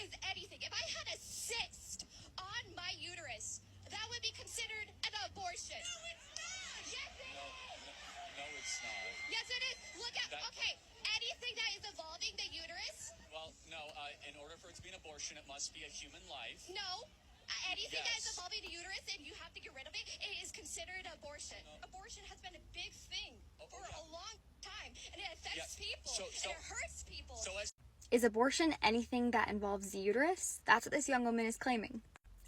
is anything. If I had a cyst on my uterus, that would be considered an abortion. No, it's not. Yes, it is. No, it's not. Yes, it is. Look at, okay, anything that is involving the uterus. Well, no, in order for it to be an abortion, it must be a human life. No. Anything that is involving the uterus and you have to get rid of it, it is considered abortion. No. Abortion has been a big thing for a long time, and it affects people, and it hurts people. Is abortion anything that involves the uterus? That's what this young woman is claiming.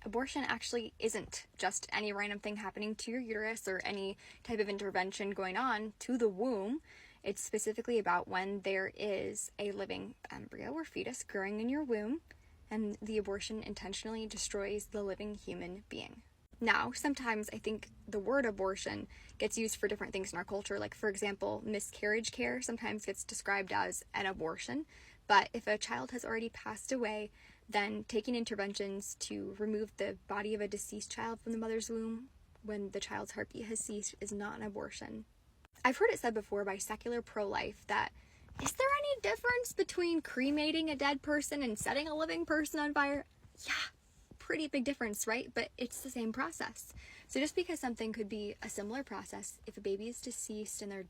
Abortion actually isn't just any random thing happening to your uterus or any type of intervention going on to the womb. It's specifically about when there is a living embryo or fetus growing in your womb, and the abortion intentionally destroys the living human being. Now, sometimes I think the word abortion gets used for different things in our culture. Like, for example, miscarriage care sometimes gets described as an abortion. But if a child has already passed away, then taking interventions to remove the body of a deceased child from the mother's womb when the child's heartbeat has ceased is not an abortion. I've heard it said before by secular pro-life that, is there any difference between cremating a dead person and setting a living person on fire? Yeah, pretty big difference, right? But it's the same process. So just because something could be a similar process, if a baby is deceased and they're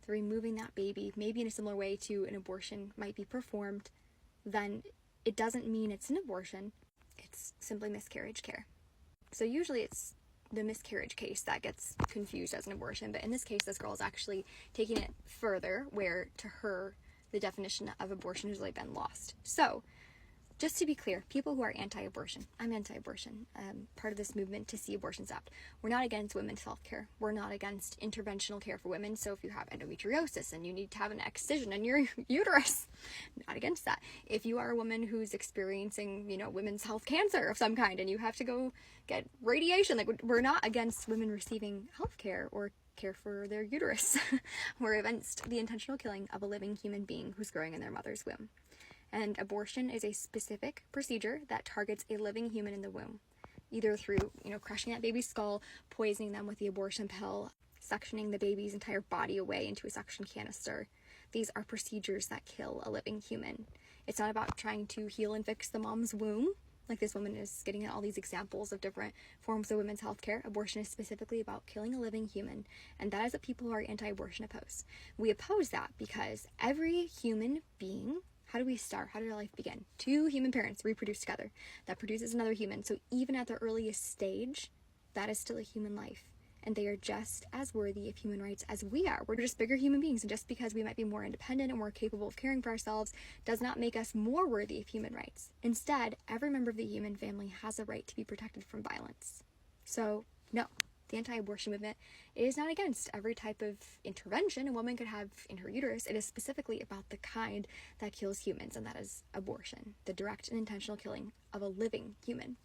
removing that baby, maybe in a similar way to an abortion might be performed, then it doesn't mean it's an abortion. It's simply miscarriage care. So usually it's the miscarriage case that gets confused as an abortion, but in this case, this girl is actually taking it further, where to her, the definition of abortion has really been lost. So, just to be clear, people who are anti-abortion, I'm anti-abortion, part of this movement to see abortion stopped. We're not against women's health care. We're not against interventional care for women. So if you have endometriosis and you need to have an excision in your uterus, not against that. If you are a woman who's experiencing, women's health cancer of some kind and you have to go get radiation, like, we're not against women receiving health care or care for their uterus. We're against the intentional killing of a living human being who's growing in their mother's womb. And abortion is a specific procedure that targets a living human in the womb, either through, crushing that baby's skull, poisoning them with the abortion pill, suctioning the baby's entire body away into a suction canister. These are procedures that kill a living human. It's not about trying to heal and fix the mom's womb, like this woman is getting at all these examples of different forms of women's health care. Abortion is specifically about killing a living human, and that is what people who are anti-abortion oppose. We oppose that because every human being, how do we start? How did our life begin? Two human parents reproduce together. That produces another human. So even at the earliest stage, that is still a human life. And they are just as worthy of human rights as we are. We're just bigger human beings. And just because we might be more independent and more capable of caring for ourselves does not make us more worthy of human rights. Instead, every member of the human family has a right to be protected from violence. So, no. The anti-abortion movement is not against every type of intervention a woman could have in her uterus. It is specifically about the kind that kills humans, and that is abortion, the direct and intentional killing of a living human.